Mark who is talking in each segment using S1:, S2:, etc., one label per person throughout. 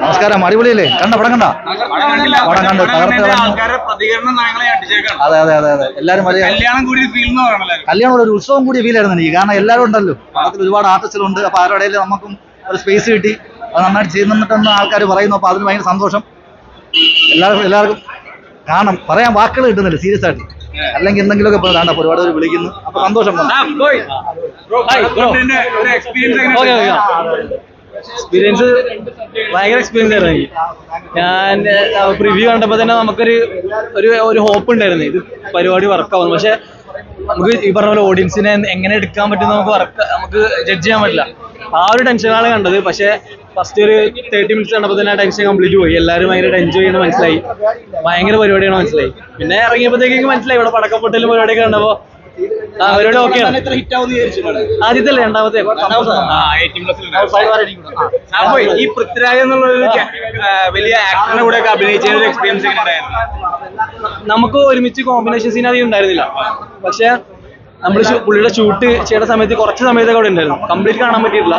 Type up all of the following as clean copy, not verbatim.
S1: നമസ്കാരം. അടിപൊളിയല്ലേ? പടം കണ്ട പടം കണ്ടു അതെ അതെ അതെ അതെ എല്ലാരും കല്യാണം ഒരു ഉത്സവം കൂടിയ ഫീലായിരുന്നു എനിക്ക്. കാരണം എല്ലാവരും ഉണ്ടല്ലോ, പടത്തിൽ ഒരുപാട് ആർട്ടിസ്റ്റുകളുണ്ട്. അപ്പൊ ആരുടെ നമുക്കും ഒരു സ്പേസ് കിട്ടി. അത് നന്നായിട്ട് ചെയ്യുന്നിട്ടെന്ന് ആൾക്കാർ പറയുന്നു. അപ്പൊ അതിന് ഭയങ്കര സന്തോഷം. എല്ലാവർക്കും കാണണം. പറയാൻ വാക്കുകൾ കിട്ടുന്നില്ല സീരിയസ് ആയിട്ട്. അല്ലെങ്കിൽ എന്തെങ്കിലുമൊക്കെ വേണ്ട ഒരുപാട് പേര് വിളിക്കുന്നു. അപ്പൊ സന്തോഷം.
S2: എക്സ്പീരിയൻസ് ഭയങ്കര എക്സ്പീരിയൻസ് ആയിരുന്നു എനിക്ക്. ഞാൻ പ്രിവ്യൂ കണ്ടപ്പോൾ തന്നെ നമുക്കൊരു ഒരു ഹോപ്പ് ഉണ്ടായിരുന്നു ഇത് പരിപാടി വർക്കാവും. പക്ഷെ നമുക്ക് ഈ പറഞ്ഞ പോലെ ഓഡിയൻസിനെ എങ്ങനെ എടുക്കാൻ പറ്റും നമുക്ക് ജഡ്ജ് ചെയ്യാൻ പറ്റില്ല. ആ ഒരു ടെൻഷനാണ് കണ്ടത്. പക്ഷെ ഫസ്റ്റ് ഒരു 30 മിനിറ്റ്സ് കണ്ടപ്പോൾ തന്നെ ആ ടെൻഷൻ കംപ്ലീറ്റ് പോയി. എല്ലാവരും ഭയങ്കര എൻജോയ് ചെയ്യുന്നത് മനസ്സിലായി. ഭയങ്കര പരിപാടിയാണ് മനസ്സിലായി. പിന്നെ ഇറങ്ങിയപ്പോഴത്തേക്കും മനസ്സിലായി ഇവിടെ പടക്കപ്പൊട്ടലും പരിപാടിയൊക്കെ കണ്ടപ്പോൾ അവരോട് ഓക്കെയാണ്. ആദ്യത്തെ അല്ലേ? രണ്ടാമത്തെ
S3: ഈ പൃഥ്വിരാജ് എന്നുള്ള വലിയ ആക്ടറിനെ കൂടെ അഭിനയിച്ച ഒരു എക്സ്പീരിയൻസ്
S2: നമുക്ക് ഒരുമിച്ച് കോമ്പിനേഷൻ സീൻ അധികം ഉണ്ടായിരുന്നില്ല. പക്ഷെ നമ്മൾ പുള്ളിയുടെ ഷൂട്ട് ചെയ്ത സമയത്ത് കുറച്ച് സമയത്തൊക്കെ അവിടെ ഉണ്ടായിരുന്നു. കംപ്ലീറ്റ് കാണാൻ പറ്റിയിട്ടില്ല.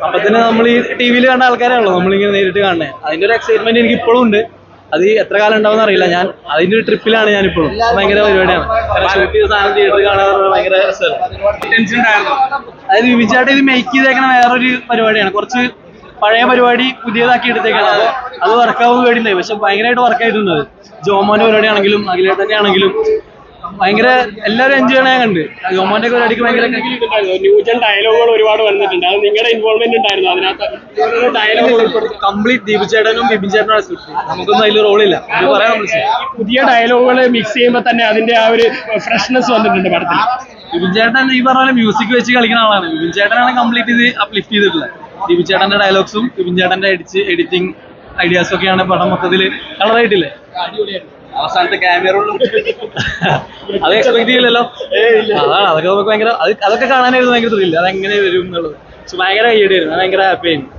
S2: അപ്പൊ തന്നെ നമ്മൾ ഈ ടി വിയിൽ കണ്ട ആൾക്കാരാണല്ലോ നമ്മളിങ്ങനെ നേരിട്ട് കാണുന്നത്. അതിന്റെ ഒരു എക്സൈറ്റ്മെന്റ് എനിക്ക് ഇപ്പോഴും ഉണ്ട്. അത് എത്ര കാലം ഉണ്ടാവും അറിയില്ല. ഞാൻ അതിന്റെ ഒരു ട്രിപ്പിലാണ് ഞാനിപ്പോഴും. ഭയങ്കര പരിപാടിയാണ്. ഷൂട്ട് ചെയ്ത സാധനം തിയേറ്ററിൽ കാണാൻ ഭയങ്കര രസമാണ്. അതായത് വിവിചായിട്ട് ഇത് മേക്ക് ചെയ്തേക്കണ വേറൊരു പരിപാടിയാണ്. കുറച്ച് പഴയ പരിപാടി പുതിയതാക്കി എടുത്തേക്കാണ്. അത് വർക്കാവും കേടില്ലേ. പക്ഷെ ഭയങ്കരമായിട്ട് വർക്കായിട്ടുണ്ട്. ജോമോന്റെ പരിപാടിയാണെങ്കിലും അഖിലേട്ടന്റെ ആണെങ്കിലും ഭയങ്കര എല്ലാവരും എൻജോയ് ചെയ്യണ ഞാൻ കണ്ട്. ജോമോന്റെ പരിപാടിക്ക് ഭയങ്കര
S4: ന്യൂജൻ ഡയലോഗുകൾ ഒരുപാട് വന്നിട്ടുണ്ട്. അത് നിങ്ങളുടെ ഇൻവോൾവ്മെന്റ് ഉണ്ടായിരുന്നു അതിനകത്ത്? ഡയലോഗ്
S2: കംപ്ലീറ്റ് ദീപു ചേട്ടനും ബിബിൻ ചേട്ടനും സ്ക്രിപ്റ്റ്. നമുക്കൊന്നും അതിൽ റോളില്ല.
S4: പുതിയ ഡയലോഗുകൾ മിക്സ് ചെയ്യുമ്പോൾ തന്നെ അതിന്റെ ആ ഒരു ഫ്രഷ്നെസ് വന്നിട്ടുണ്ട് പടത്തിൽ.
S2: ബിബിൻ ചേട്ടൻ ഈ പറഞ്ഞ പോലെ മ്യൂസിക് വെച്ച് കളിക്കുന്ന ആളാണ്. ബിബിൻ ചേട്ടനാണ് കംപ്ലീറ്റ് ഇത് അപ്ലിഫ്റ്റ് ചെയ്തിട്ടുള്ളത്. ബിബിൻ ചേട്ടന്റെ ഡയലോഗ്സും ബിബിൻ ചേട്ടന്റെ എഡിറ്റിംഗ് ഐഡിയാസും ഒക്കെയാണ് പടം മൊത്തത്തിൽ കളറായിട്ടില്ലേ.
S3: അവസാനത്തെ ക്യാമറ
S2: അത് എക്സ്പെക്ട് ചെയ്യില്ലല്ലോ. അതാണ് അതൊക്കെ നമുക്ക് ഭയങ്കര അതൊക്കെ കാണാനായിരുന്നു ഭയങ്കര ത്രില്ല്. അതെങ്ങനെ വരും എന്നുള്ളത്. പക്ഷെ ഭയങ്കര കയ്യടിയായിരുന്നു. ഭയങ്കര ഹാപ്പി ആയിരുന്നു.